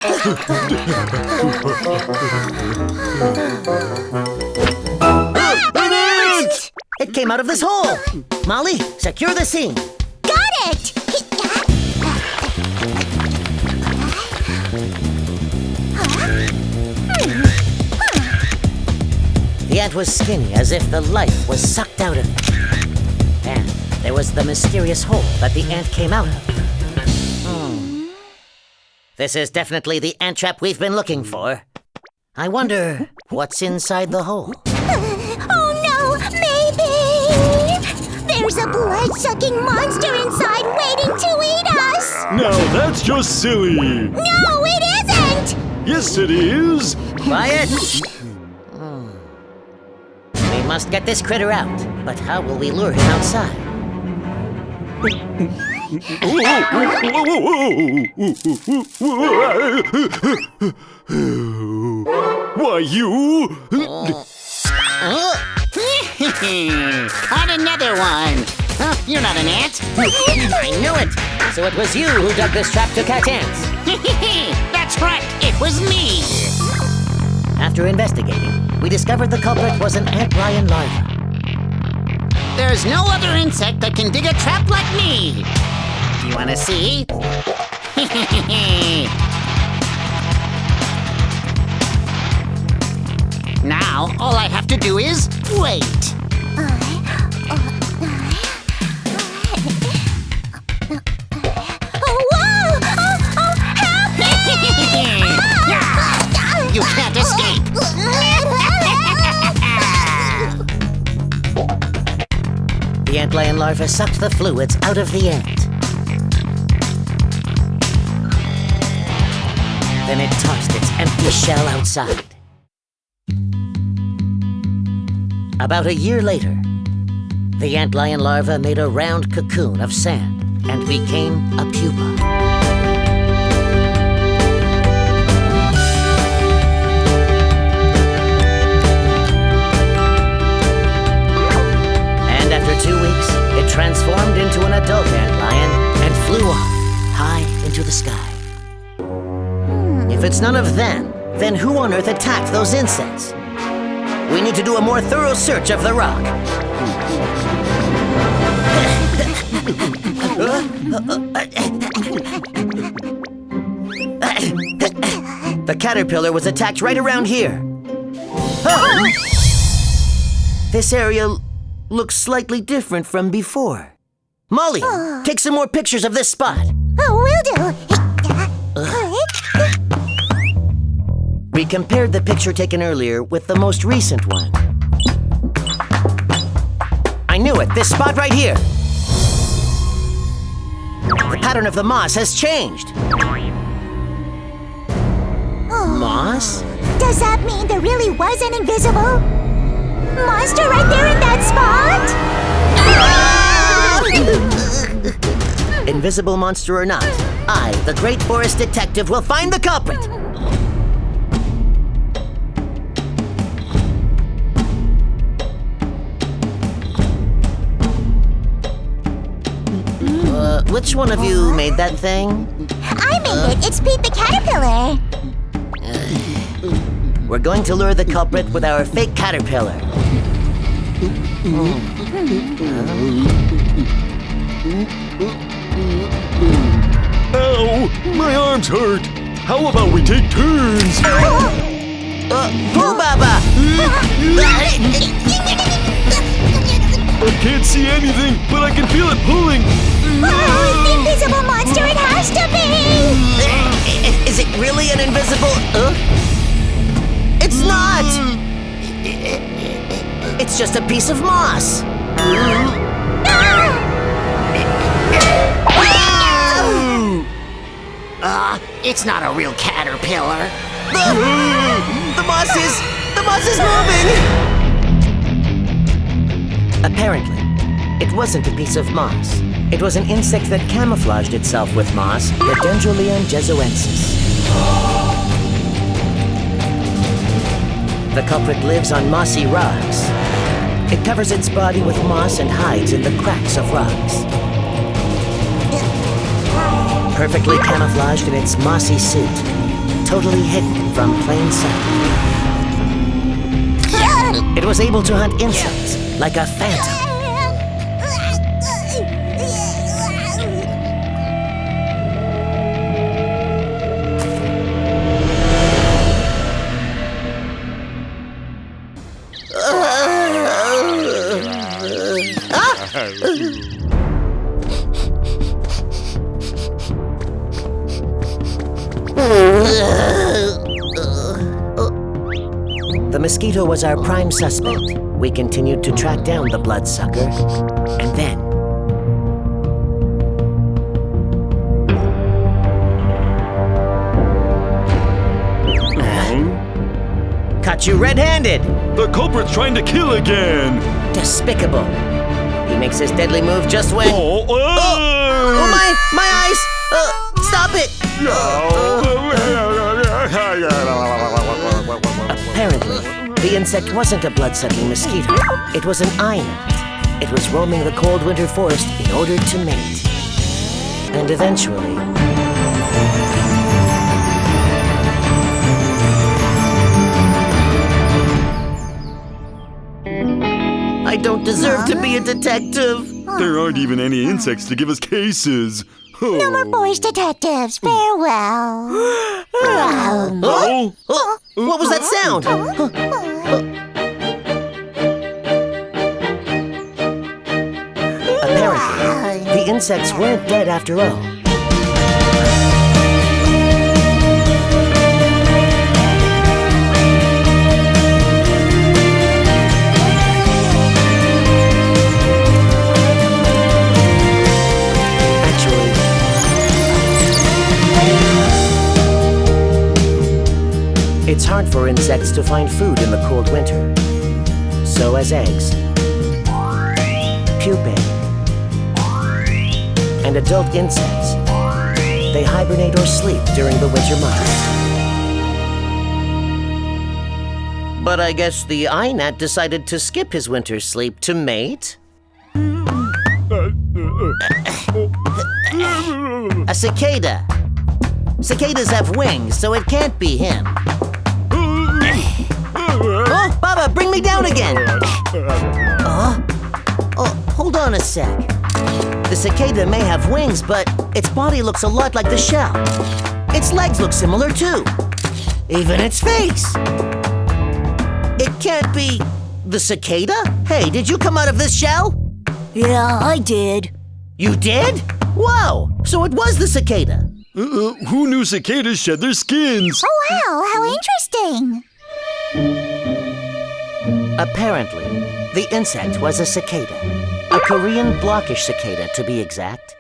It came out of this hole! Molly, secure the scene! Got it! The ant was skinny, as if the life was sucked out of it. And there was the mysterious hole that the ant came out of. This is definitely the ant trap we've been looking for. I wonder what's inside the hole. Oh no, maybe! There's a blood-sucking monster inside waiting to eat us! Now that's just silly! No, it isn't! Yes, it is! Quiet! We must get this critter out, but how will we lure him outside? Why, you? Caught another one! Huh, you're not an ant! I knew it! So it was you who dug this trap to catch ants! That's right, it was me! After investigating, we discovered the culprit was an ant-lion larva. There's no other insect that can dig a trap like me! You wanna see? Now, all I have to do is wait. You can't escape! The ant-lion larva sucked the fluids out of the ant. Then it tossed its empty shell outside. About a year later, the ant-lion larva made a round cocoon of sand and became a pupa. And after 2 weeks, it transformed into an adult antlion and flew off high into the sky. If it's none of them, then who on earth attacked those insects? We need to do a more thorough search of the rock. The caterpillar was attacked right around here. This area looks slightly different from before. Molly, take some more pictures of this spot. Oh, will do. We compared the picture taken earlier with the most recent one. I knew it, this spot right here. The pattern of the moss has changed. Moss? Does that mean there really was an invisible monster right there in that spot? Invisible monster or not, I, the great forest detective, will find the culprit. Which one of you made that thing? I made it. It's Peet the caterpillar. We're going to lure the culprit with our fake caterpillar. Ow! My arms hurt! How about we take turns? Pooh Baba! I can't see anything, but I can feel it pulling! Oh, the invisible monster, it has to be! Is it really an invisible... It's not! It's just a piece of moss. It's not a real caterpillar. The moss is moving! Apparently, it wasn't a piece of moss. It was an insect that camouflaged itself with moss, the Dendroleon jesuensis. The culprit lives on mossy rocks. It covers its body with moss and hides in the cracks of rocks. Perfectly camouflaged in its mossy suit, totally hidden from plain sight. It was able to hunt insects like a phantom. The mosquito was our prime suspect. We continued to track down the bloodsucker, and then... Caught you red-handed! The culprit's trying to kill again! Despicable. He makes his deadly move just when... Oh, my eyes! Stop it! Apparently, the insect wasn't a blood-sucking mosquito. It was an eye gnat. It was roaming the cold winter forest in order to mate. And eventually... I don't deserve to be a detective. There aren't even any insects to give us cases. No more forest detectives. Farewell. Oh? What was that sound? Apparently, the insects weren't dead after all. It's hard for insects to find food in the cold winter. So as eggs, pupae, and adult insects, they hibernate or sleep during the winter months. But I guess the eye gnat decided to skip his winter sleep to mate. A cicada. Cicadas have wings, so it can't be him. Oh, Baba, bring me down again! Hold on a sec. The cicada may have wings, but its body looks a lot like the shell. Its legs look similar too. Even its face. It can't be the cicada? Hey, did you come out of this shell? Yeah, I did. You did? Whoa, so it was the cicada. Who knew cicadas shed their skins? Oh, wow, how interesting. Apparently, the insect was a cicada. A Korean blockish cicada, to be exact.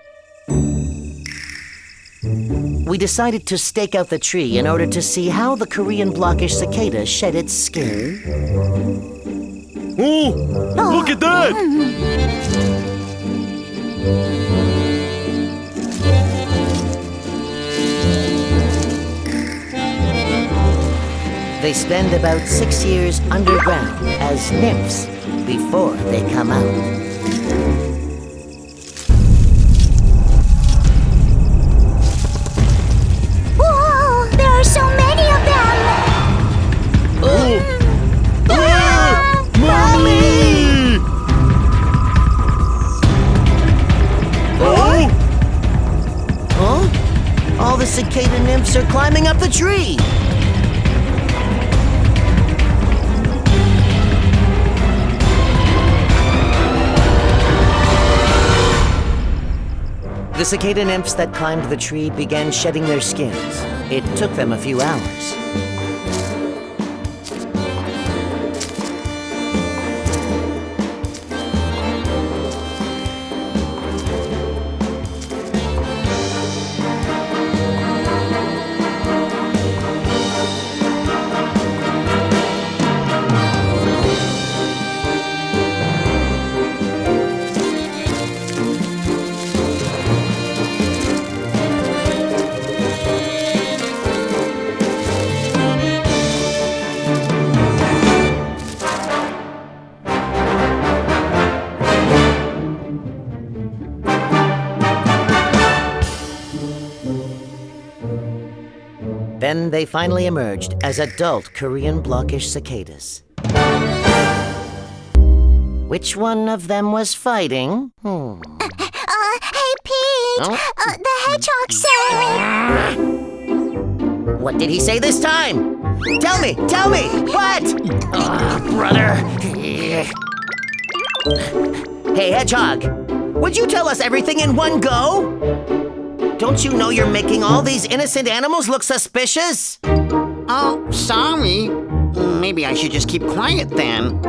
We decided to stake out the tree in order to see how the Korean blockish cicada shed its skin. Oh, look at that! They spend about 6 years underground as nymphs before they come out. Whoa, there are so many of them! Mommy! Huh? All the cicada nymphs are climbing up the tree! The cicada nymphs that climbed the tree began shedding their skins. It took them a few hours. Then they finally emerged as adult Korean blockish cicadas. Which one of them was fighting? Hey, Pete! The hedgehog said... What did he say this time? Tell me! What? Brother. Hey, Hedgehog, would you tell us everything in one go? Don't you know you're making all these innocent animals look suspicious? Oh, sorry. Maybe I should just keep quiet then.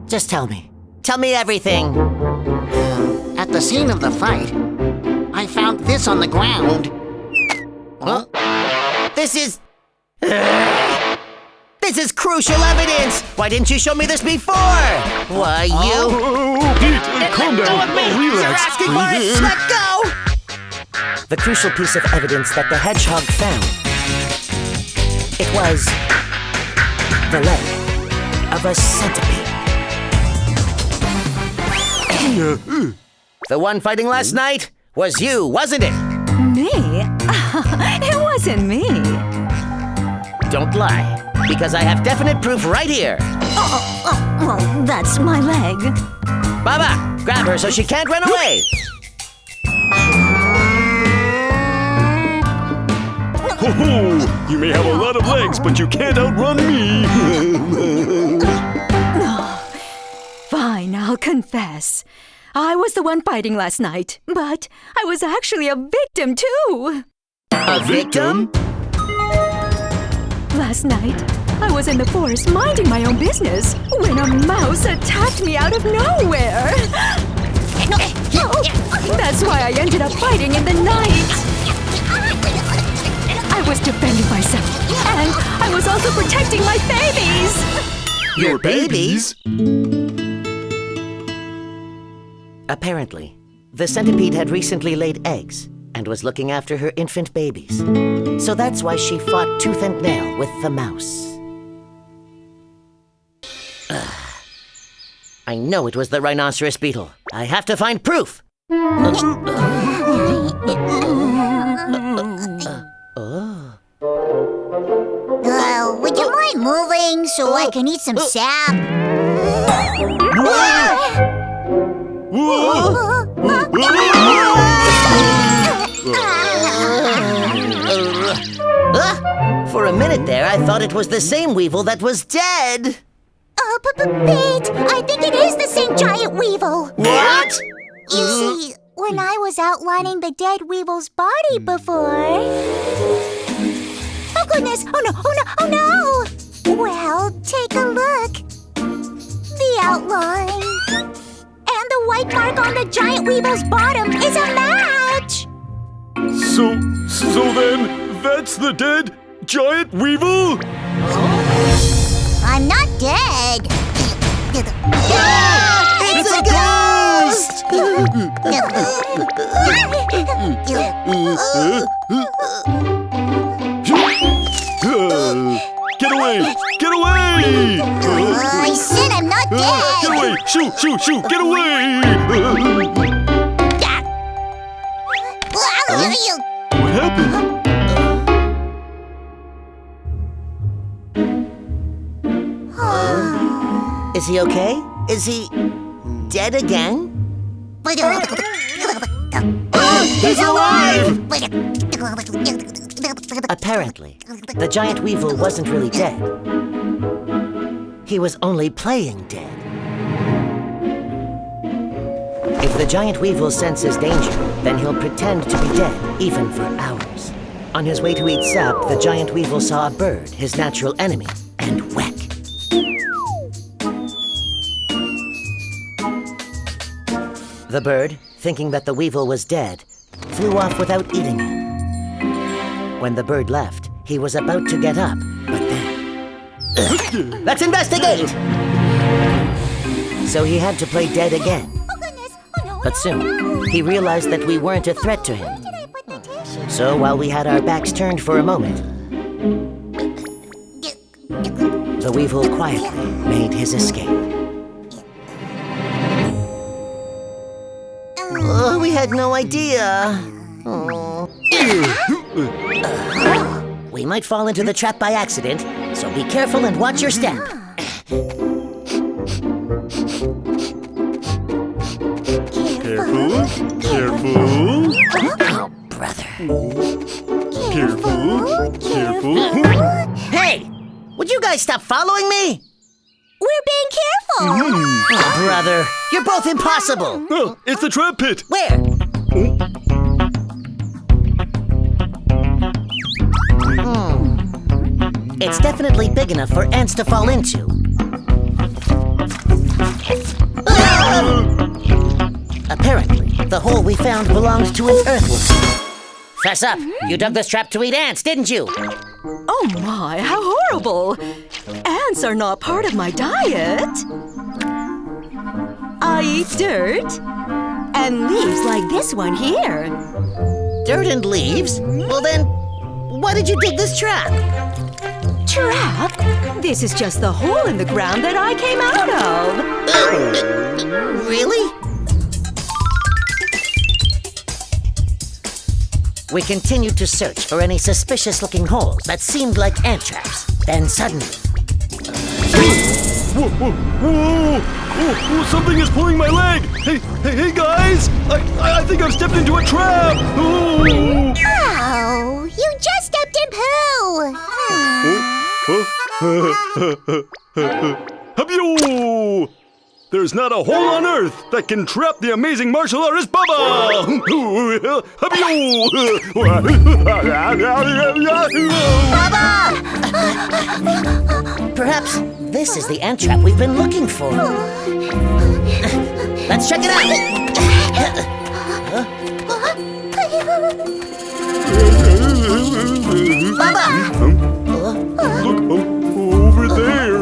Just tell me. Tell me everything. At the scene of the fight, I found this on the ground. Huh? This is crucial evidence! Why didn't you show me this before? Why, you... Pete, calm down. You're Relax. asking for it! Let go! The crucial piece of evidence that the hedgehog found. It was... the leg of a centipede. The one fighting last night was you, wasn't it? Me? It wasn't me. Don't lie, because I have definite proof right here. Well, that's my leg. Baba, grab her so she can't run away. Ho ho! You may have a lot of legs, but you can't outrun me. Fine, I'll confess. I was the one fighting last night, but I was actually a victim too. A victim? Last night, I was in the forest minding my own business when a mouse attacked me out of nowhere. That's why I ended up fighting in the night. I was defending myself, and I was also protecting my babies. Your babies? Apparently, the centipede had recently laid eggs and was looking after her infant babies. So that's why she fought tooth and nail with the mouse. I know it was the rhinoceros beetle. I have to find proof. Would you mind moving so I can eat some sap? For a minute there, I thought it was the same Weevil that was dead. Pete, I think it is the same giant Weevil. What? You see, when I was outlining the dead Weevil's body before... Oh, goodness! Oh, no! Oh, no! Well, take a look. The outline. And the white mark on the giant Weevil's bottom is a match! So then, that's the dead giant Weevil? I'm not dead. It's a ghost! Get away! Get away! I said I'm not dead. Get away! Shoot! Get away! What happened? Is he okay? Is he dead again? He's alive! Apparently, the giant Weevil wasn't really dead. He was only playing dead. If the giant Weevil senses danger, then he'll pretend to be dead, even for hours. On his way to eat sap, the giant Weevil saw a bird, his natural enemy, and whack. The bird, thinking that the Weevil was dead, flew off without eating him. When the bird left, he was about to get up, but then... Let's investigate! So he had to play dead again. But soon, he realized that we weren't a threat to him. So while we had our backs turned for a moment, the Weevil quietly made his escape. We had no idea. Oh. We might fall into the trap by accident, so be careful and watch your step. Careful. Careful. Oh, brother. Careful. Careful. Hey! Would you guys stop following me? We're being careful. Oh, brother, you're both impossible. Oh, it's the trap pit. Where? It's definitely big enough for ants to fall into. Apparently, the hole we found belonged to an earthworm. Fess up, you dug this trap to eat ants, didn't you? Oh my, how horrible! Ants are not part of my diet. I eat dirt and leaves like this one here. Dirt and leaves? Well then, why did you dig this trap? Trap? This is just the hole in the ground that I came out of. Really? We continued to search for any suspicious-looking holes that seemed like ant traps. Then suddenly... Whoa, whoa, whoa! Oh, something is pulling my leg! Hey, guys! I think I've stepped into a trap! Oh, Oh, you just stepped in poo. Habyo! There's not a hole on earth that can trap the amazing martial artist Bubba! Perhaps this is the ant trap we've been looking for. Let's check it out! Bubba! Look over there!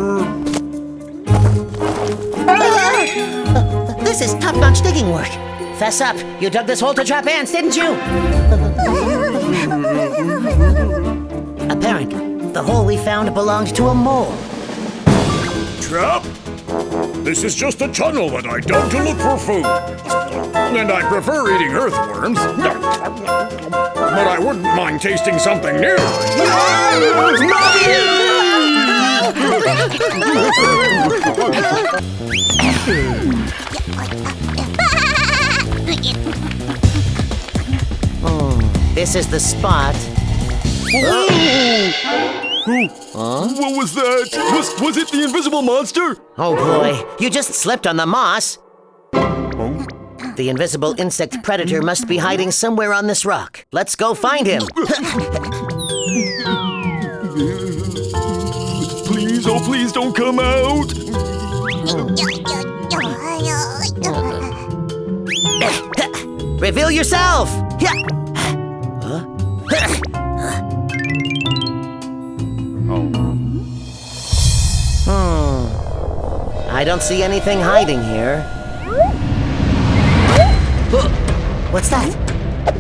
This is top-notch digging work. Fess up, you dug this hole to trap ants, didn't you? Apparently, the hole we found belonged to a mole. Trap? This is just a tunnel that I dug to look for food. And I prefer eating earthworms. But I wouldn't mind tasting something new. This is the spot. What was that? Was it the invisible monster? Oh boy, you just slipped on the moss. The invisible insect predator must be hiding somewhere on this rock. Let's go find him. Please, oh please don't come out. Reveal yourself. I don't see anything hiding here. What's that?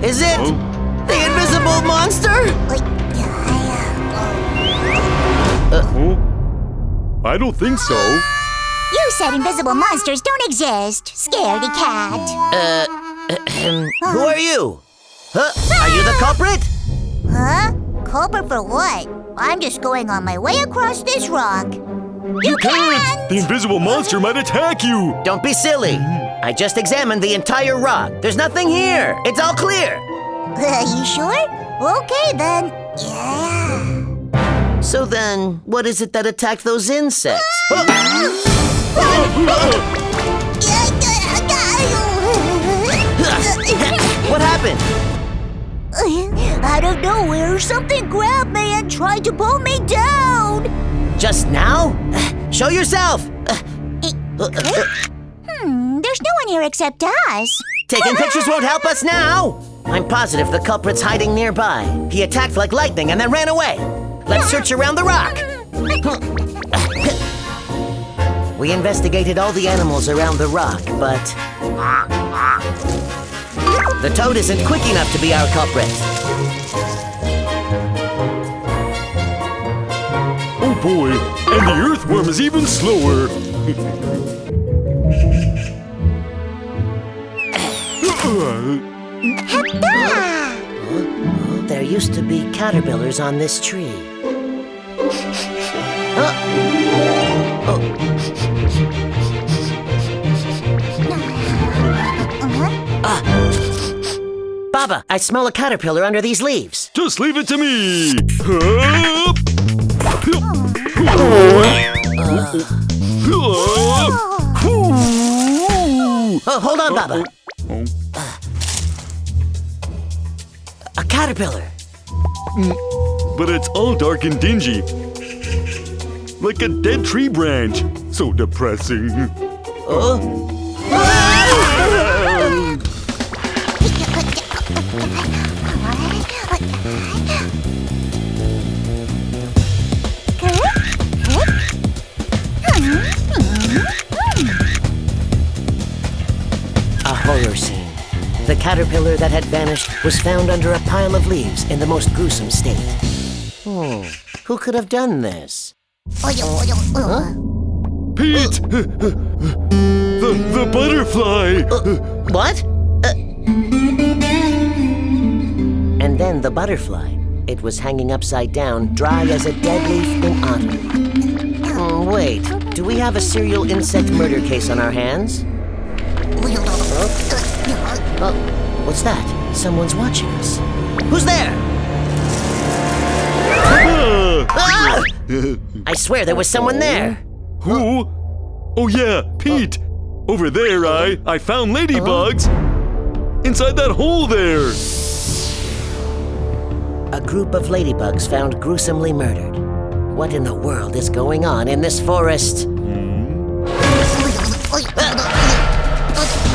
Is it the invisible monster? I don't think so. You said invisible monsters don't exist. Scaredy cat. Who are you? Are you the culprit? Huh? Culprit for what? I'm just going on my way across this rock. You can't! The invisible monster might attack you. Don't be silly. I just examined the entire rock. There's nothing here. It's all clear. You sure? Okay then. Yeah. So then, what is it that attacked those insects? What happened? Out of nowhere, something grabbed me and tried to pull me down. Just now? Show yourself! There's no one here except us. Taking pictures won't help us now! I'm positive the culprit's hiding nearby. He attacked like lightning and then ran away. Let's search around the rock. We investigated all the animals around the rock, but... the toad isn't quick enough to be our culprit. Oh boy, and the earthworm is even slower. used to be caterpillars on this tree. Baba, I smell a caterpillar under these leaves. Just leave it to me. Oh, hold on, Baba. A caterpillar. But it's all dark and dingy. Like a dead tree branch. So depressing. A horror scene. The caterpillar that had vanished was found under a pile of leaves in the most gruesome state. Who could have done this? Pete! The butterfly! What? And then the butterfly. It was hanging upside down, dry as a dead leaf in autumn. Wait, do we have a serial insect murder case on our hands? What's that? Someone's watching us. Who's there? Ah! I swear there was someone there. Who? Oh yeah, Pete! Over there, I found ladybugs! Inside that hole there! A group of ladybugs found gruesomely murdered. What in the world is going on in this forest?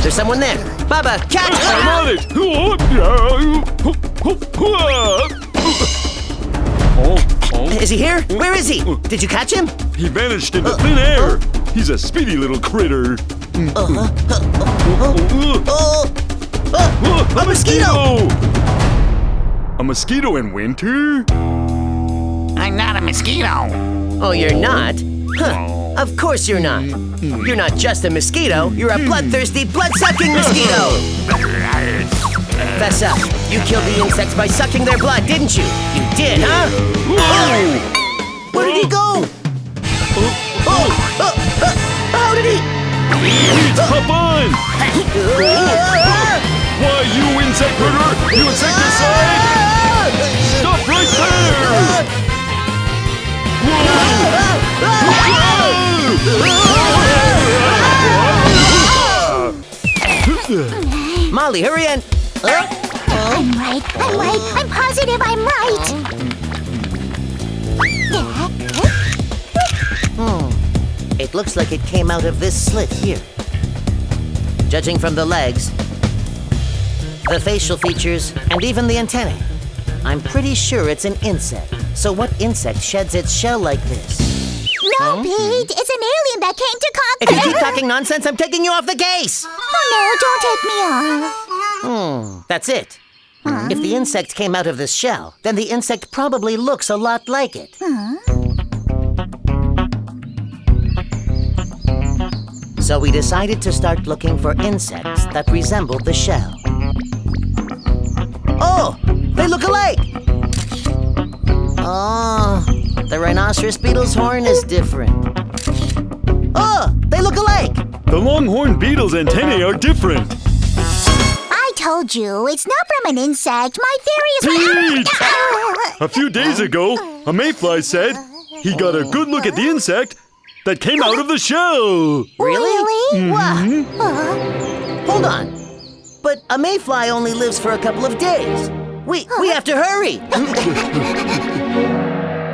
There's someone there. Baba, catch! I'm on it! Is he here? Where is he? Did you catch him? He vanished into thin air! He's a speedy little critter! A mosquito! A mosquito in winter? I'm not a mosquito. Oh, you're not? Huh. Of course you're not. You're not just a mosquito. You're a bloodthirsty, blood-sucking mosquito! Fess up. You killed the insects by sucking their blood, didn't you? You did, huh? Where did he go? How did he? Hop on! Why, you insect murderer! You insecticide! Stop right there! Molly, hurry in! I'm right. I'm positive I'm right. It looks like it came out of this slit here. Judging from the legs, the facial features, and even the antennae, I'm pretty sure it's an insect. So what insect sheds its shell like this? No, Pete, it's an alien that came to If you conquer. keep talking nonsense, I'm taking you off the case! Oh no, don't take me off. That's it. If the insect came out of this shell, then the insect probably looks a lot like it. So we decided to start looking for insects that resembled the shell. Oh, they look alike! Oh, the rhinoceros beetle's horn is different. Oh, they look alike! The longhorn beetle's antennae are different. I told you, it's not from an insect. My theory is... Pete! A few days ago, a mayfly said he got a good look at the insect that came out of the shell. Really? Wow. Hold on. But a mayfly only lives for a couple of days. We have to hurry.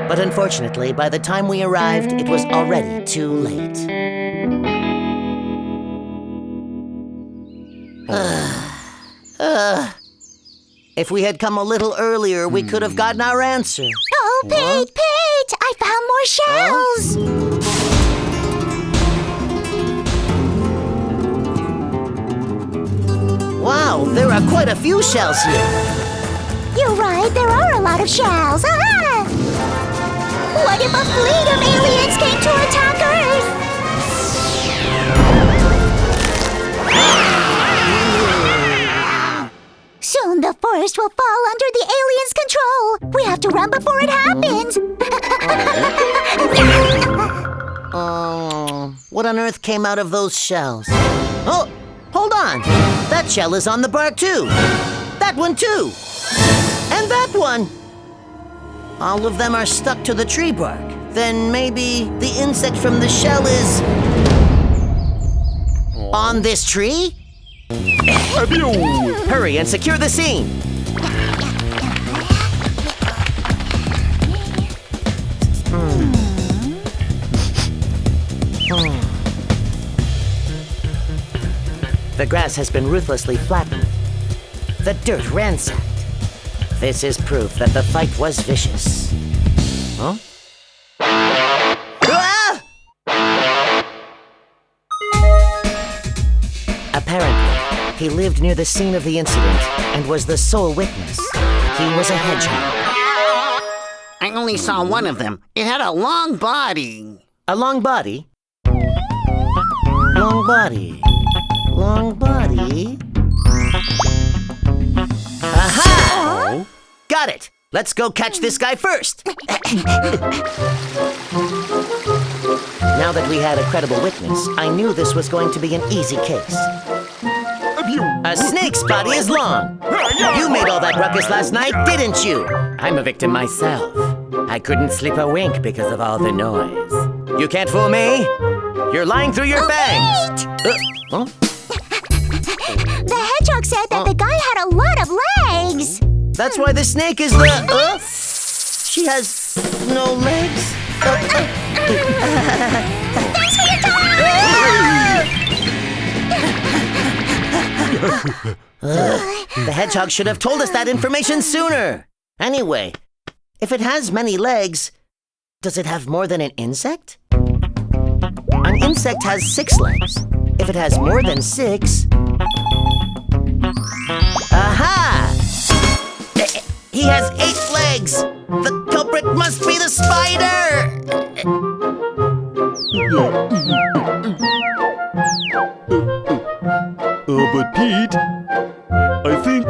But unfortunately, by the time we arrived, it was already too late. If we had come a little earlier, we could have gotten our answer. Oh, Pete! I found more shells! Wow, there are quite a few shells here. You're right, there are a lot of shells. What if a fleet of aliens came to attack Earth? Soon Soon the forest will fall under the aliens' control. We have to run before it happens. What on earth came out of those shells? Oh, hold on. That shell is on the bark too. That one too. And that one. All of them are stuck to the tree bark. Then maybe the insect from the shell is on this tree? Hurry and secure the scene. The grass has been ruthlessly flattened. The dirt ransacked. This is proof that the fight was vicious. Huh? Ah! Apparently, he lived near the scene of the incident and was the sole witness. He was a hedgehog. I only saw one of them. It had a long body. A long body? Long body. Long body. Aha! Got it! Let's go catch this guy first! Now that we had a credible witness, I knew this was going to be an easy case. A snake's body is long. You made all that ruckus last night, didn't you? I'm a victim myself. I couldn't sleep a wink because of all the noise. You can't fool me. You're lying through your fangs. Huh? The hedgehog said that the guy had a lot of legs. That's why the snake is the... She has no legs? Thanks for your time! The hedgehog should have told us that information sooner. Anyway, if it has many legs, does it have more than an insect? An insect has 6 legs. If it has more than 6... Aha! He has 8 legs! The culprit must be the spider! But Pete, I think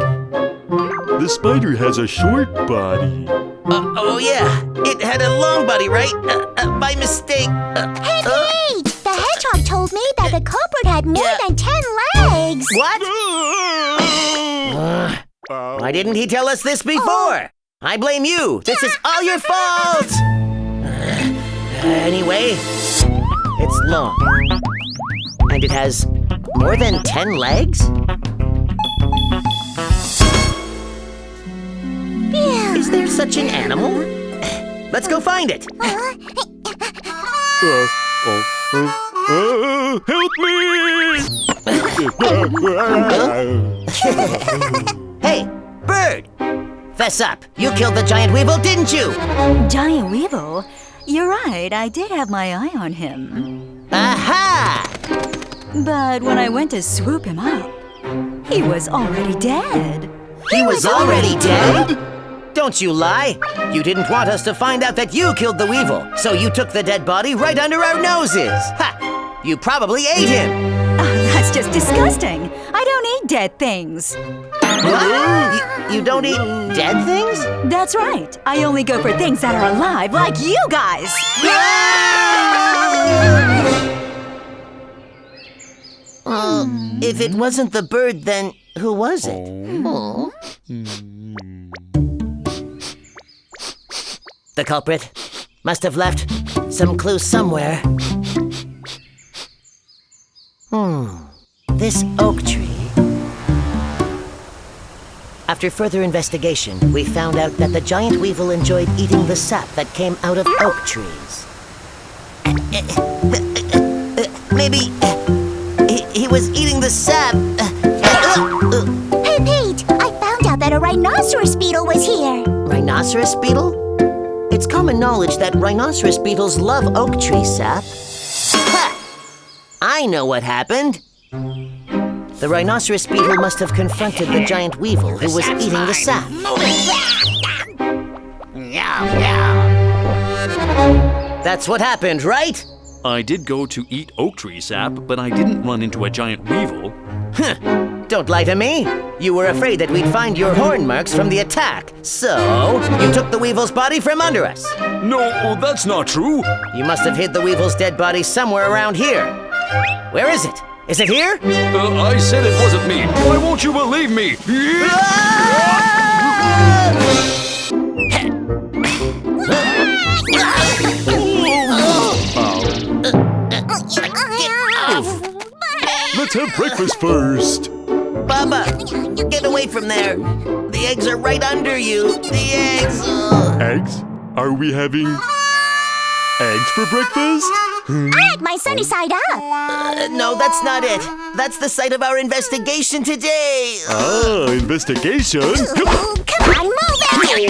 the spider has a short body. Oh yeah, it had a long body, right? By mistake. Hey, Pete! The hedgehog told me that the culprit had more than 10 legs. What? Why didn't he tell us this before? I blame you. This is all your fault. Anyway, it's long. And it has more than 10 legs? Is there such an animal? Let's go find it. Help me! Hey, bird! Fess up. You killed the giant weevil, didn't you? Giant Weevil? You're right, I did have my eye on him. Aha! But when I went to swoop him up, he was already dead. He was already dead? Don't you lie. You didn't want us to find out that you killed the weevil, so you took the dead body right under our noses. Ha! You probably ate him. Oh, that's just disgusting. I don't eat dead things. What? You don't eat dead things? That's right. I only go for things that are alive, like you guys. If it wasn't the bird, then who was it? Oh. The culprit must have left some clues somewhere. This oak tree. After further investigation, we found out that the giant weevil enjoyed eating the sap that came out of oak trees. Maybe he was eating the sap. Hey, Pete! I found out that a rhinoceros beetle was here. Rhinoceros beetle? It's common knowledge that rhinoceros beetles love oak tree sap. Ha! I know what happened. The rhinoceros beetle must have confronted the giant weevil who was eating the sap. That's what happened, right? I did go to eat oak tree sap, but I didn't run into a giant weevil. Don't lie to me. You were afraid that we'd find your horn marks from the attack, so you took the Weevil's body from under us. No, that's not true. You must have hid the Weevil's dead body somewhere around here. Where is it? Is it here? I said it wasn't me. Why won't you believe me? Let's have breakfast first. Bubba, get away from there. The eggs are right under you. The eggs. Eggs? Are we having eggs for breakfast? I like my sunny side up. No, that's not it. That's the site of our investigation today. Ah, investigation? Come on, move it.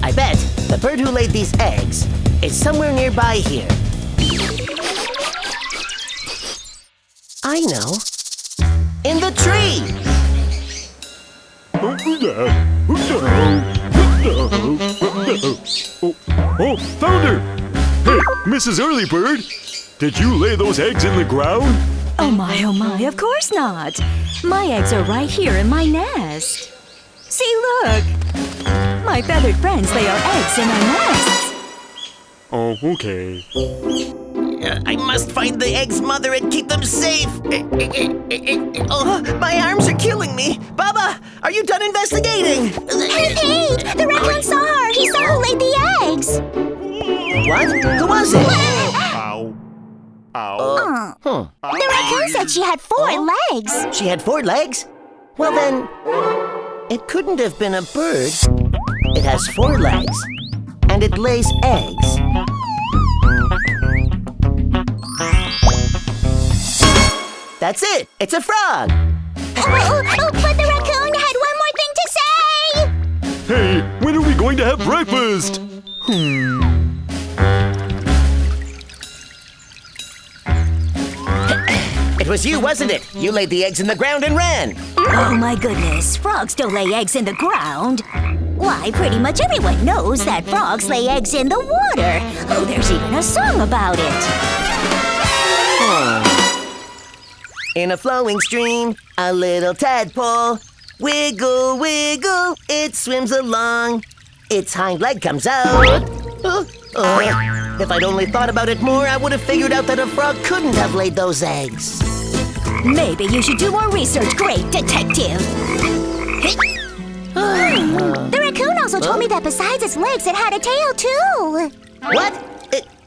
I bet the bird who laid these eggs is somewhere nearby here. I know. In the tree! Oh, found her! Hey, Mrs. Earlybird, did you lay those eggs in the ground? Oh my, of course not. My eggs are right here in my nest. See, look. My feathered friends lay our eggs in our nests. Oh, okay. I must find the egg's mother and keep them safe. Oh, my arms are killing me. Baba, are you done investigating? Hey, Pete! The raccoon saw her. He saw who laid the eggs. What? Who was it? Ow. The raccoon said she had 4 legs. She had 4 legs? Well then, it couldn't have been a bird. It has 4 legs, and it lays eggs. That's it! It's a frog! But the raccoon had one more thing to say! Hey, when are we going to have breakfast? It was you, wasn't it? You laid the eggs in the ground and ran. Oh my goodness, frogs don't lay eggs in the ground. Why, pretty much everyone knows that frogs lay eggs in the water. Oh, there's even a song about it. In a flowing stream, a little tadpole. Wiggle, wiggle, it swims along. Its hind leg comes out. If I'd only thought about it more, I would have figured out that a frog couldn't have laid those eggs. Maybe you should do more research, great detective. The raccoon also told me that besides its legs, it had a tail too. What?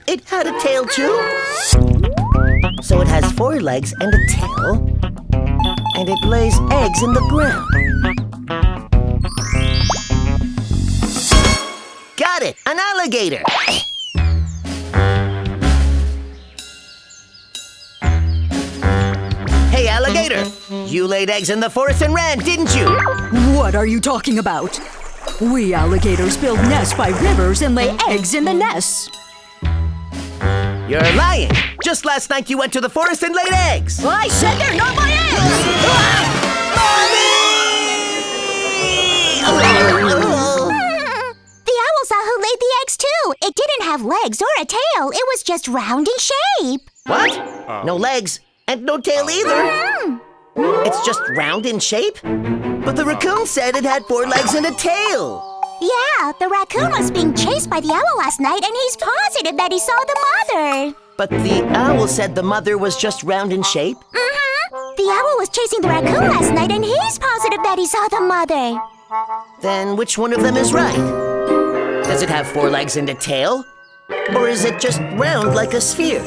It had a tail too? So it has 4 legs and a tail, and it lays eggs in the ground. Got it! An alligator! Hey, alligator! You laid eggs in the forest and ran, didn't you? What are you talking about? We alligators build nests by rivers and lay eggs in the nests. You're lying! Just last night you went to the forest and laid eggs! I said they're not my eggs! The owl saw who laid the eggs too. It didn't have legs or a tail. It was just round in shape. What? No legs and no tail either. It's just round in shape? But the raccoon said it had 4 legs and a tail. Yeah, the raccoon was being chased by the owl last night, and he's positive that he saw the mother. But the owl said the mother was just round in shape? The owl was chasing the raccoon last night, and he's positive that he saw the mother. Then which one of them is right? Does it have 4 legs and a tail? Or is it just round like a sphere?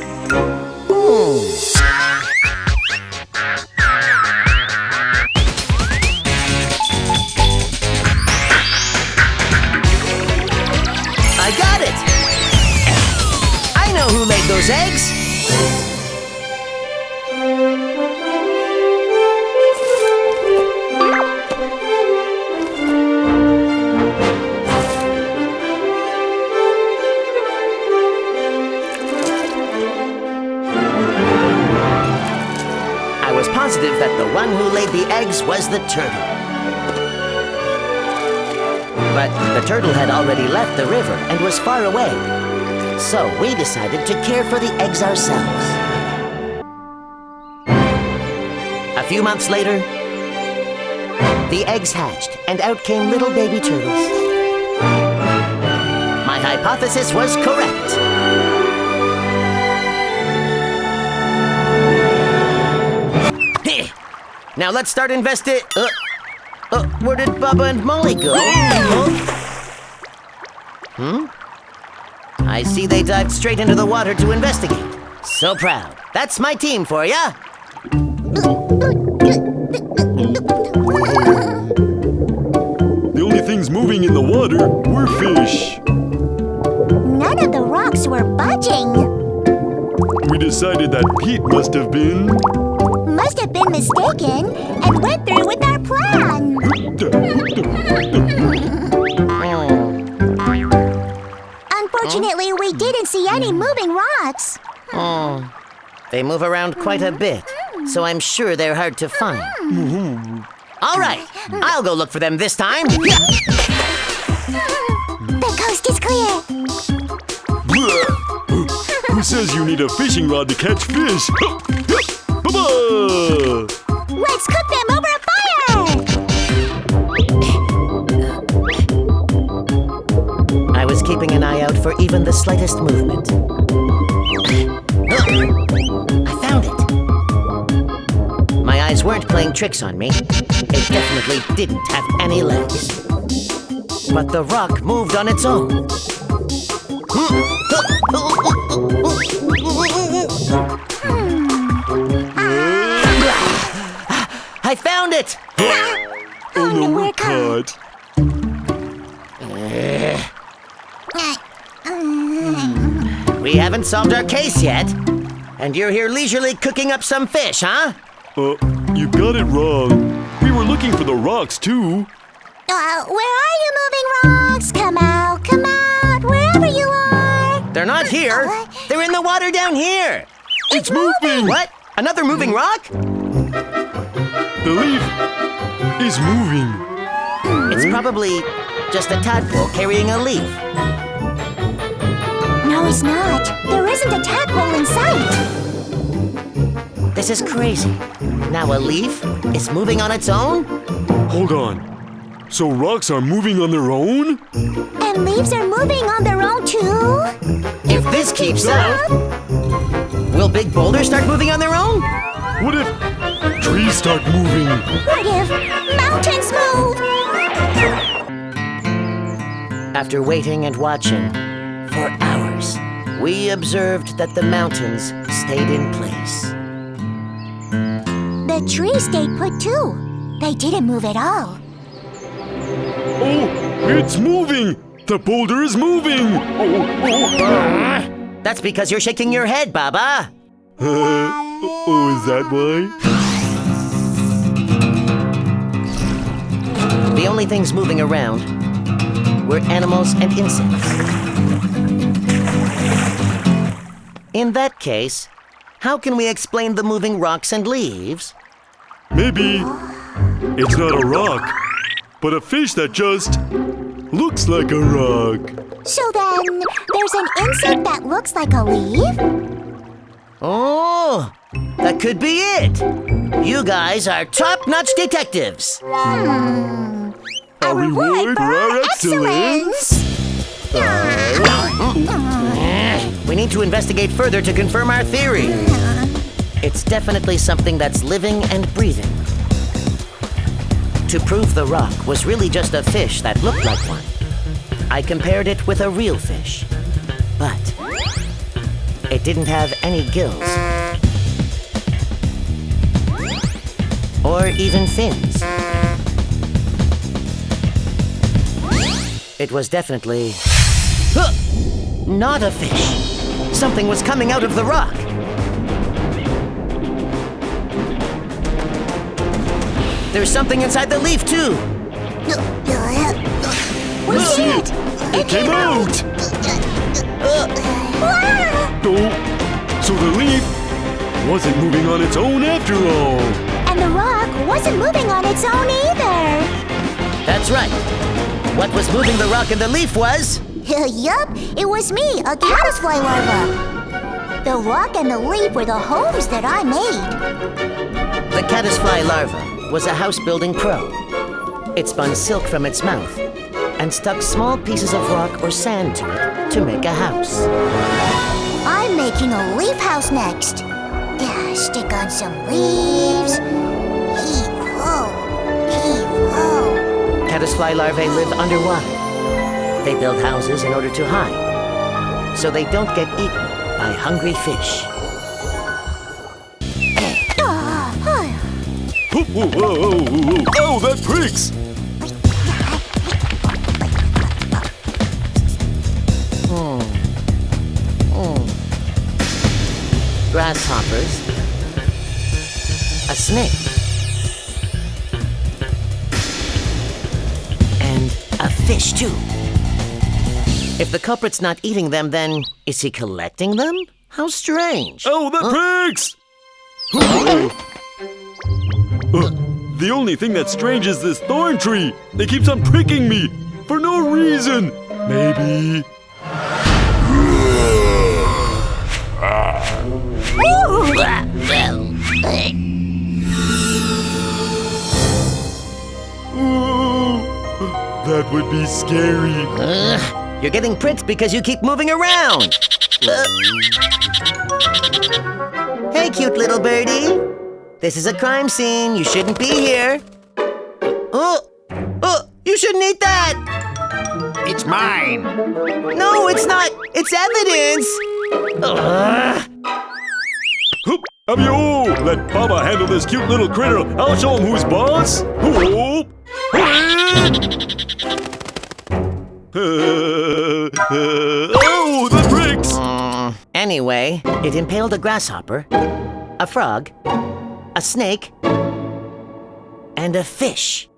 I got it! I know who laid those eggs! I was positive that the one who laid the eggs was the turtle. But the turtle had already left the river and was far away. So we decided to care for the eggs ourselves. A few months later, the eggs hatched and out came little baby turtles. My hypothesis was correct. Now let's start where did Bubba and Molly go? I see they dived straight into the water to investigate. So proud. That's my team for ya. The only things moving in the water were fish. None of the rocks were budging. We decided that Pete must have been mistaken and went through with our plan. Unfortunately, we didn't see any moving rocks. They move around quite a bit, so I'm sure they're hard to find. All right, I'll go look for them this time. The coast is clear. Who says you need a fishing rod to catch fish? Let's cook them over a fire! I was keeping an eye out for even the slightest movement. I found it. My eyes weren't playing tricks on me. It definitely didn't have any legs. But the rock moved on its own. I found it! Oh no, we're caught. We haven't solved our case yet. And you're here leisurely cooking up some fish, huh? You got it wrong. We were looking for the rocks, too. Where are you moving rocks? Come out, wherever you are. They're not here. They're in the water down here. It's moving! What? Another moving rock? The leaf is moving. It's probably just a tadpole carrying a leaf. No, it's not. There isn't a tadpole in sight. This is crazy. Now a leaf is moving on its own? Hold on. So rocks are moving on their own? And leaves are moving on their own, too? If this keeps up, will big boulders start moving on their own? What if trees start moving? What if mountains move? After waiting and watching for hours, we observed that the mountains stayed in place. The trees stayed put, too. They didn't move at all. Oh, it's moving! The boulder is moving! That's because you're shaking your head, Baba. Is that why? The only things moving around were animals and insects. In that case, how can we explain the moving rocks and leaves? Maybe it's not a rock, but a fish that just looks like a rock. So then, there's an insect that looks like a leaf? Oh, that could be it. You guys are top-notch detectives. A reward for our excellence! We need to investigate further to confirm our theory. It's definitely something that's living and breathing. To prove the rock was really just a fish that looked like one, I compared it with a real fish. But it didn't have any gills. Or even fins. It was definitely not a fish. Something was coming out of the rock. There's something inside the leaf, too. We see it! It came out! So the leaf wasn't moving on its own after all. And the rock wasn't moving on its own either. That's right. What was moving the rock and the leaf was Yup, it was me, a Caddisfly larva. The rock and the leaf were the homes that I made. The Caddisfly larva was a house-building pro. It spun silk from its mouth and stuck small pieces of rock or sand to it to make a house. I'm making a leaf house next. Stick on some leaves. Heave-ho, heave-ho. Caddisfly larvae live underwater. They build houses in order to hide, so they don't get eaten by hungry fish. Oh, that pricks! Grasshoppers, a snake, and a fish too. If the culprit's not eating them, then is he collecting them? How strange. Oh, that pricks! The only thing that's strange is this thorn tree. It keeps on pricking me for no reason. Maybe. That would be scary. You're getting pricked because you keep moving around. Hey, cute little birdie. This is a crime scene. You shouldn't be here. You shouldn't eat that. It's mine. No, it's not. It's evidence. Abio! Let Baba handle this cute little critter. I'll show him who's boss. Oh, the pricks! Anyway, it impaled a grasshopper, a frog, a snake, and a fish.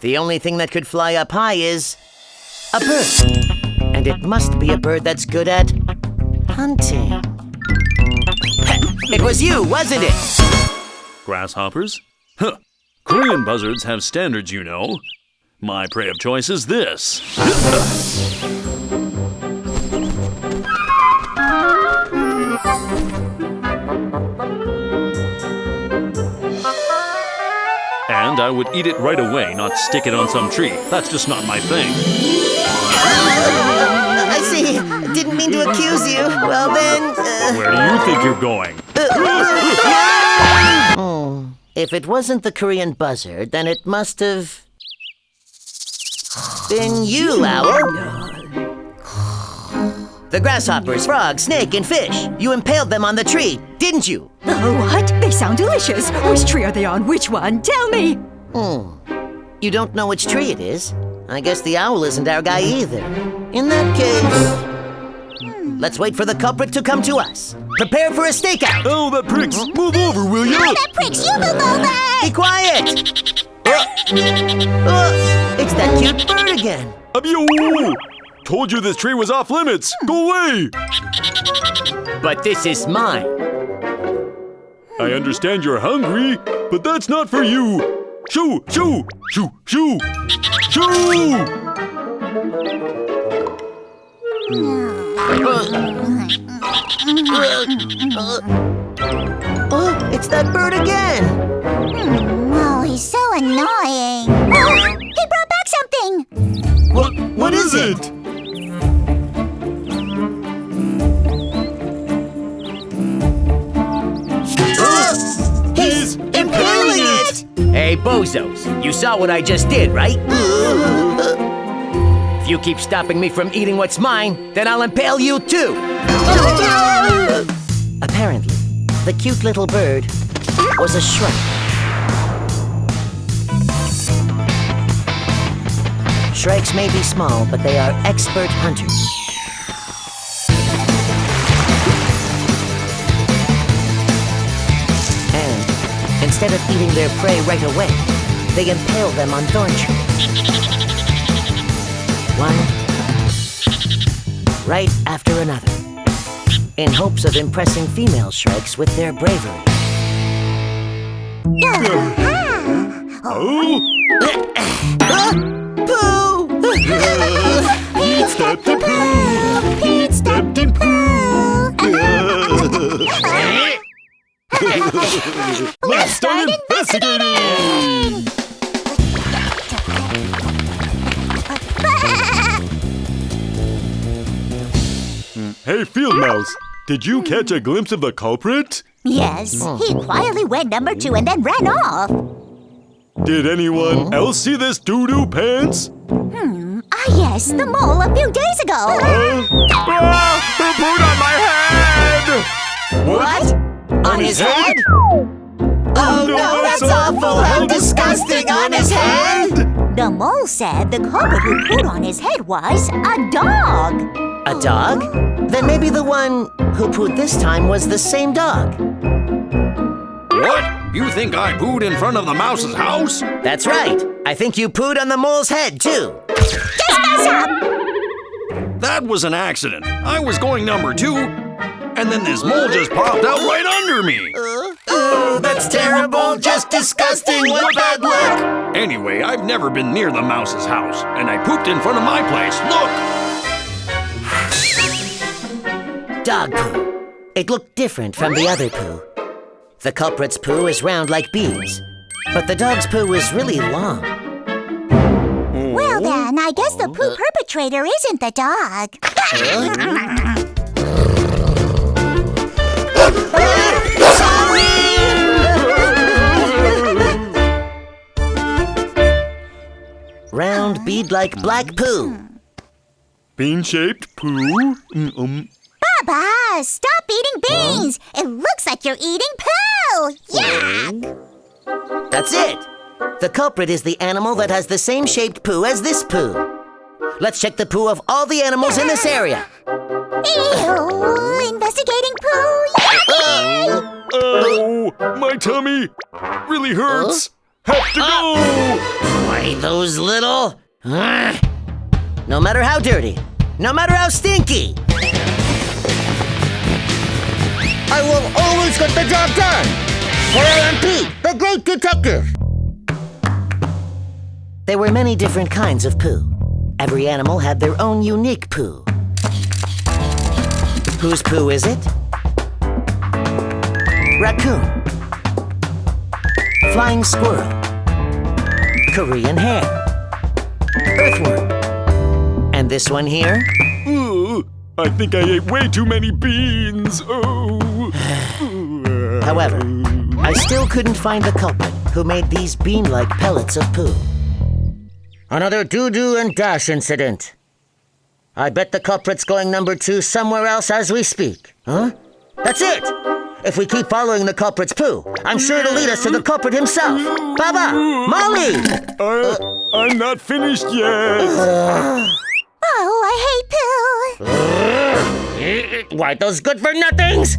The only thing that could fly up high is a bird. And it must be a bird that's good at hunting. It was you, wasn't it? Grasshoppers? Huh. Korean buzzards have standards, you know. My prey of choice is this. And I would eat it right away, not stick it on some tree. That's just not my thing. I see. Didn't mean to accuse you. Well then... Where do you think you're going? If it wasn't the Korean buzzard, then it must have... been you, Owl. The grasshoppers, frog, snake, and fish. You impaled them on the tree, didn't you? What? They sound delicious. Which tree are they on? Which one? Tell me. You don't know which tree it is? I guess the owl isn't our guy either. In that case... let's wait for the culprit to come to us. Prepare for a stakeout. Oh, that pricks! Move over, will you? Oh, that pricks! You move over! Be quiet! It's that cute bird again. Abio! Told you this tree was off limits. Go away! But this is mine. I understand you're hungry, but that's not for you. Shoo! Shoo! Shoo! Shoo! Shoo! It's that bird again. Oh, he's so annoying. He brought back something. What is it? He's impaling it! Hey, bozos, you saw what I just did, right? If you keep stopping me from eating what's mine, then I'll impale you too! Apparently, the cute little bird was a shrike. Shrikes may be small, but they are expert hunters. And instead of eating their prey right away, they impale them on thorn trees. One right after another, in hopes of impressing female shrikes with their bravery. Oh? Pooh! Pete stepped in poo. Pete stepped in poo. Let's start investigating. Hey, Field Mouse, did you catch a glimpse of the culprit? Yes, he quietly went number 2 and then ran off. Did anyone else see this doo-doo pants? Yes, the mole a few days ago. Who pooed on my head? What? On his head? Oh no, that's awful! How disgusting! On his head? The mole said the culprit who pooed on his head was a dog. A dog? Then maybe the one who pooed this time was the same dog. What? You think I pooed in front of the mouse's house? That's right. I think you pooed on the mole's head, too. That was an accident. I was going number 2, and then this mole just popped out right under me. Oh, that's terrible. Just disgusting. What bad luck. Anyway, I've never been near the mouse's house, and I pooped in front of my place. Look! Dog poo. It looked different from the other poo. The culprit's poo is round like bees, but the dog's poo is really long. Well then, I guess the poo perpetrator isn't the dog. Round bead-like black poo. Bean-shaped poo? Baba, stop eating beans! It looks like you're eating poo! Yuck! That's it! The culprit is the animal that has the same shaped poo as this poo. Let's check the poo of all the animals in this area. Ew! Investigating poo! Yay! Oh, my tummy really hurts. Have to go. Why, those little... No matter how dirty, no matter how stinky, I will always get the job done! For I am Pete, the great detective! There were many different kinds of poo. Every animal had their own unique poo. Whose poo is it? Raccoon. Flying squirrel. Korean hare. Earthworm. And this one here? I think I ate way too many beans. However, I still couldn't find the culprit who made these bean-like pellets of poo. Another doo-doo and dash incident. I bet the culprit's going number 2 somewhere else as we speak. Huh? That's it! If we keep following the culprit's poo, I'm sure it'll lead us to the culprit himself. Baba! Molly! I'm not finished yet. Oh, I hate poo! Why, those good-for-nothings?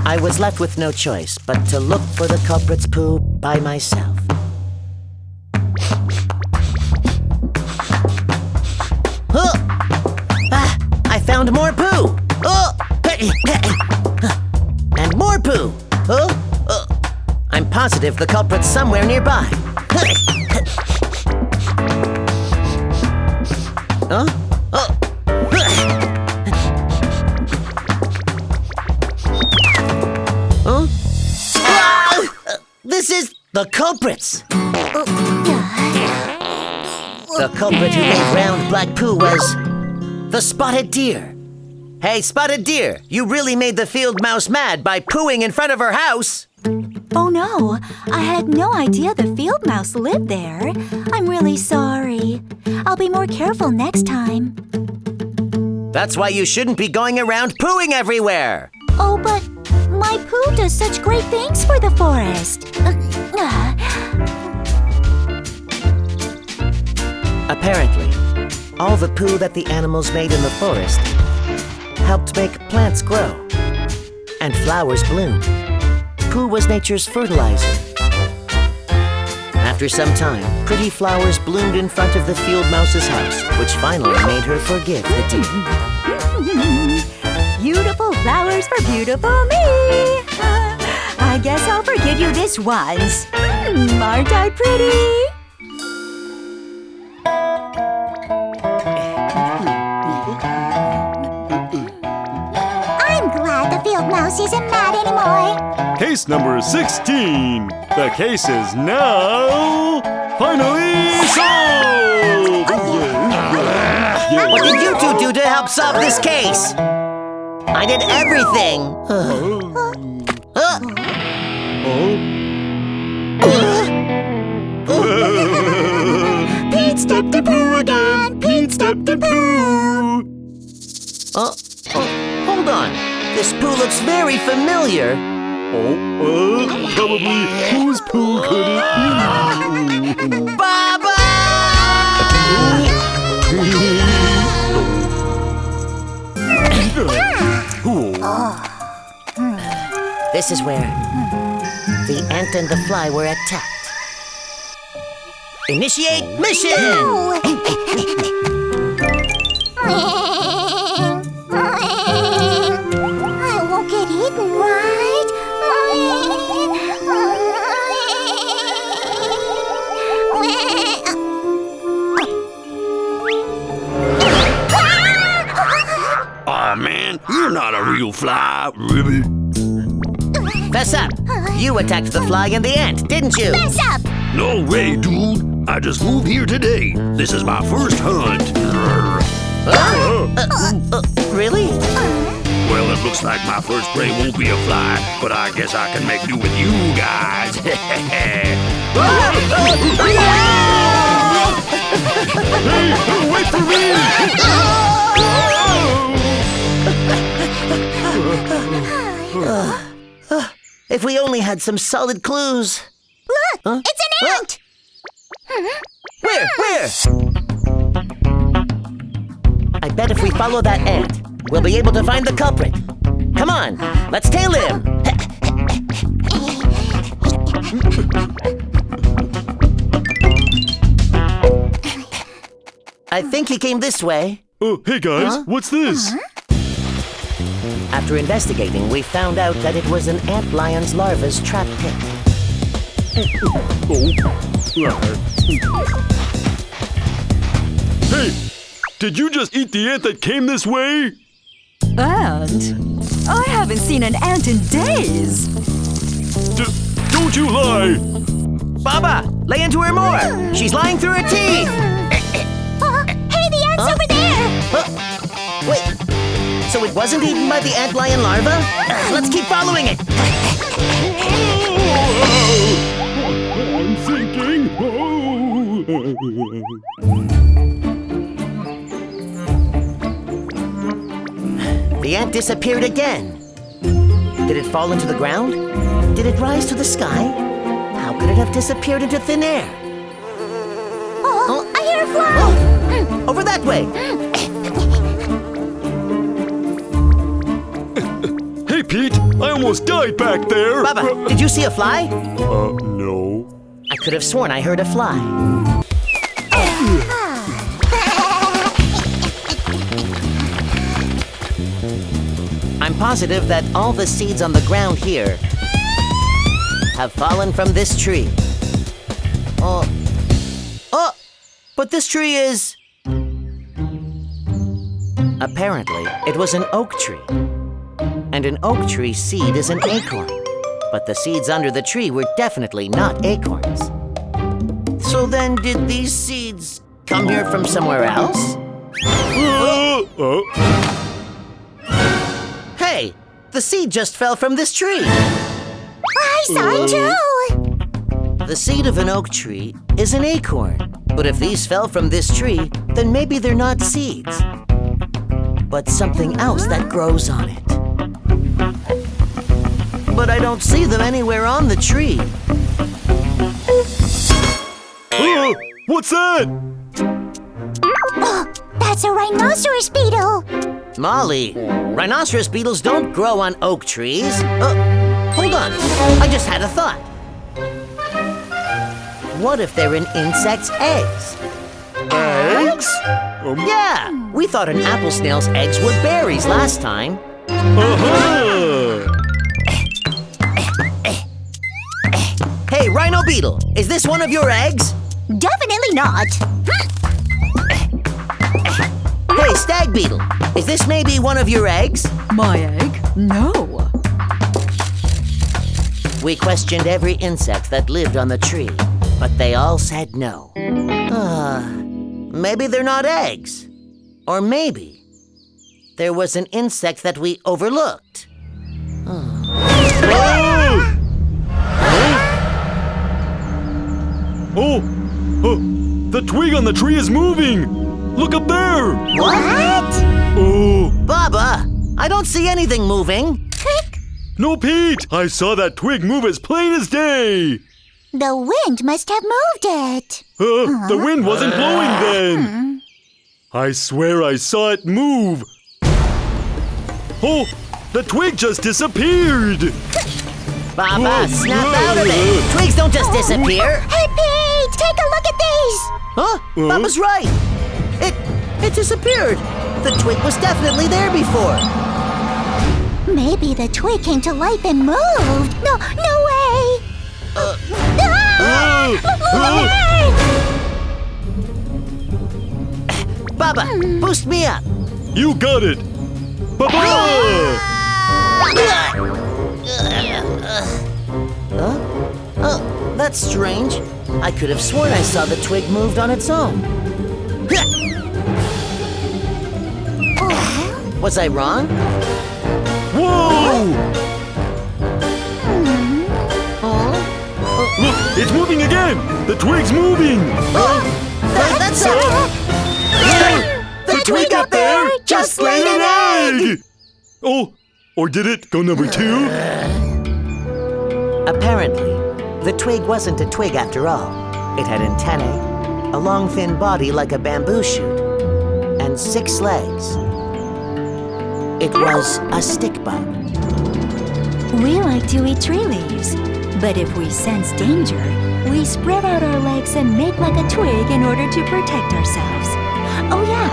I was left with no choice but to look for the culprit's poo by myself. I found more poo! And more poo! I'm positive the culprit's somewhere nearby. This is the culprits! The culprit who made round black poo was the spotted deer. Hey, spotted deer, you really made the field mouse mad by pooing in front of her house. Oh no, I had no idea the field mouse lived there. I'm really sorry. I'll be more careful next time. That's why you shouldn't be going around pooing everywhere. Oh, but my poo does such great things for the forest. Apparently, all the poo that the animals made in the forest helped make plants grow and flowers bloom. Poo was nature's fertilizer. After some time, pretty flowers bloomed in front of the field mouse's house, which finally made her forgive the deer. Beautiful flowers for beautiful me. I guess I'll forgive you this once. Aren't I pretty? house isn't mad anymore. Case number 16. The case is now finally solved! What did you two do to help solve this case? I did everything. Pete stepped to poo again. Pete stepped to poo. Hold on. This poo looks very familiar. Probably whose poo could it be? Baba! This is where the ant and the fly were attacked. Initiate mission! I won't get eaten, right? Aw, man, you're not a real fly, really. Fess up! You attacked the fly and the ant, didn't you? Mess up! No way, dude. I just moved here today. This is my first hunt. Really? Well, it looks like my first prey won't be a fly, but I guess I can make do with you guys. Hey, wait for me! If we only had some solid clues. Look, it's an ant! Where? I bet if we follow that ant, we'll be able to find the culprit. Come on, let's tail him. I think he came this way. Oh, hey guys, what's this? After investigating, we found out that it was an ant lion's larva's trap pit. Hey, did you just eat the ant that came this way? Ant? I haven't seen an ant in days. Don't you lie! Baba, lay into her more. She's lying through her teeth. Hey, the ant's over there! Wait, so it wasn't eaten by the ant lion larva? Let's keep following it. I'm thinking. The ant disappeared again. Did it fall into the ground? Did it rise to the sky? How could it have disappeared into thin air? Oh, I hear a fly! Over that way. Hey, Pete, I almost died back there. Baba, did you see a fly? No. I could have sworn I heard a fly. I'm positive that all the seeds on the ground here have fallen from this tree. But this tree is... Apparently, it was an oak tree. And an oak tree seed is an acorn. But the seeds under the tree were definitely not acorns. So then, did these seeds come here from somewhere else? Hey, the seed just fell from this tree. I saw it too! The seed of an oak tree is an acorn. But if these fell from this tree, then maybe they're not seeds, but something else that grows on it. But I don't see them anywhere on the tree. What's that? Oh, that's a rhinoceros beetle! Molly, rhinoceros beetles don't grow on oak trees. Hold on, I just had a thought. What if they're in insects' eggs? Eggs? Yeah, we thought an apple snail's eggs were berries last time. Hey, Rhino Beetle, is this one of your eggs? Definitely not! Hey, Stag Beetle, is this maybe one of your eggs? My egg? No. We questioned every insect that lived on the tree, but they all said no. Maybe they're not eggs. Or maybe there was an insect that we overlooked. The twig on the tree is moving! Look up there! What? Oh! Baba, I don't see anything moving. No, Pete! I saw that twig move as plain as day! The wind must have moved it. The wind wasn't blowing then! I swear I saw it move! Oh! The twig just disappeared! Baba, snap out of it! Twigs don't just disappear! Hey, Pete! Take a look at these! Huh? Baba's right! It disappeared! The twig was definitely there before! Maybe the twig came to life and moved. No way! Baba, boost me up! You got it! Baba! Oh, that's strange. I could have sworn I saw the twig moved on its own. Was I wrong? Whoa! Look, it's moving again! The twig's moving! That's The twig up there just laid an egg! Oh, or did it go number 2? Apparently, the twig wasn't a twig after all. It had antennae, a long thin body like a bamboo shoot, and 6 legs. It was a stick bug. We like to eat tree leaves, but if we sense danger, we spread out our legs and make like a twig in order to protect ourselves. Oh yeah,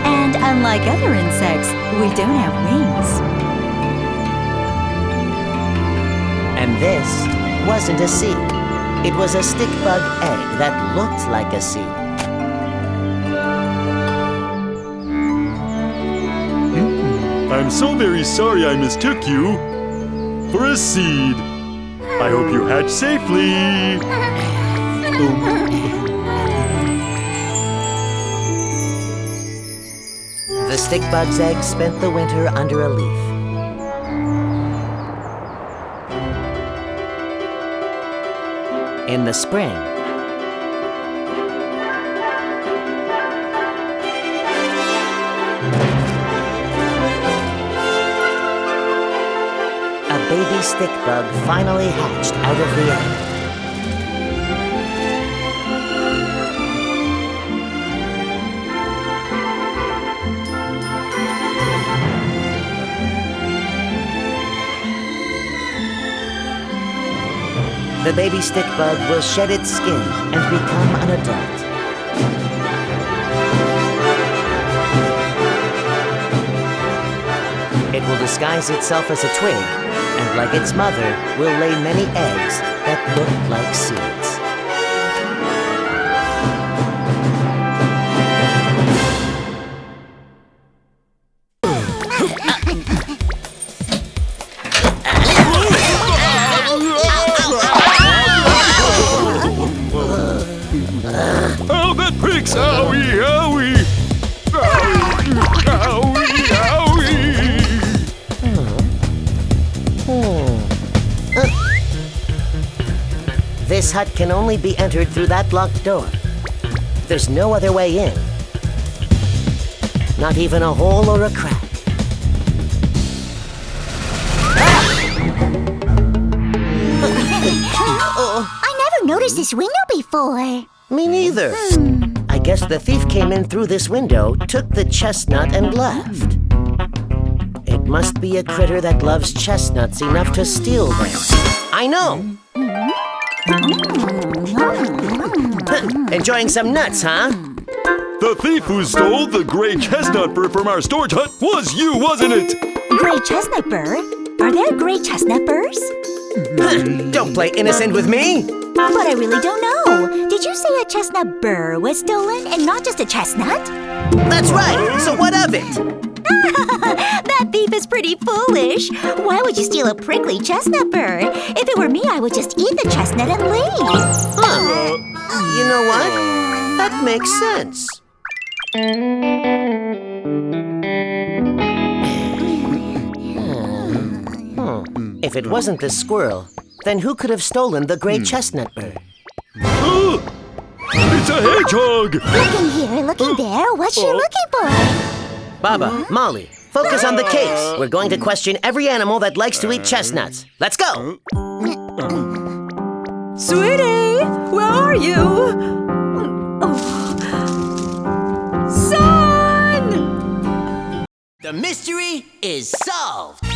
and unlike other insects, we don't have wings. And this wasn't a seed. It was a stick bug egg that looked like a seed. I'm so very sorry I mistook you for a seed. I hope you hatch safely. The stick bug's egg spent the winter under a leaf. In the spring, a baby stick bug finally hatched out of the egg. The baby stick bug will shed its skin and become an adult. It will disguise itself as a twig, and like its mother, will lay many eggs that look like seeds. Oh, that pricks! Owie, owie! Owie, owie, owie! This hut can only be entered through that locked door. There's no other way in. Not even a hole or a crack. I never noticed this window before. Me neither. I guess the thief came in through this window, took the chestnut, and left. It must be a critter that loves chestnuts enough to steal them. I know! Enjoying some nuts, huh? The thief who stole the gray chestnut burr from our storage hut was you, wasn't it? Gray chestnut burr? Are there gray chestnut burrs? Don't play innocent with me! But I really don't know. Did you say a chestnut burr was stolen and not just a chestnut? That's right! So what of it? That thief is pretty foolish. Why would you steal a prickly chestnut bird? If it were me, I would just eat the chestnut and leave. You know what? That makes sense. If it wasn't the squirrel, then who could have stolen the gray chestnut bird? It's a hedgehog! Looking here, looking there. What's she looking for? Baba, Molly, focus on the case. We're going to question every animal that likes to eat chestnuts. Let's go! Sweetie, where are you? Son! The mystery is solved!